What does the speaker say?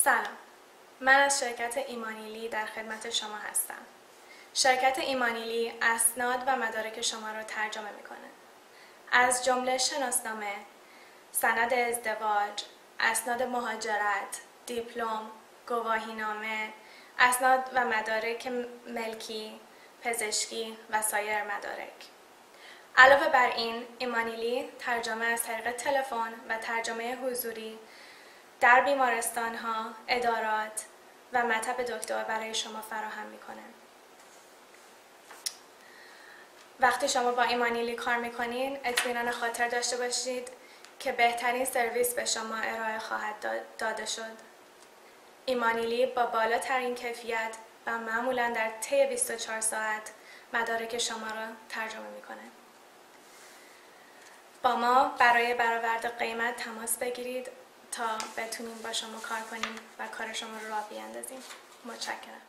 سلام، من از شرکت ایمانیلی در خدمت شما هستم. شرکت ایمانیلی اسناد و مدارک شما را ترجمه میکنه. از جمله شناسنامه، سند ازدواج، اسناد مهاجرت، دیپلم، گواهینامه، اسناد و مدارک ملکی، پزشکی و سایر مدارک. علاوه بر این، ایمانیلی ترجمه از طریق تلفن و ترجمه حضوری در بیمارستان‌ها، ادارات و مطب دکتر برای شما فراهم می‌کنه. وقتی شما با ایمانیلی کار می‌کنین، اطمینان خاطر داشته باشید که بهترین سرویس به شما ارائه خواهد داده شد. ایمانیلی با بالاترین کیفیت و معمولاً در طی 24 ساعت مدارک شما را ترجمه می‌کنه. با ما برای برآورد قیمت تماس بگیرید تا بتونیم با شما کار کنیم و کار شما رو راه بیاندازیم. متشکرم.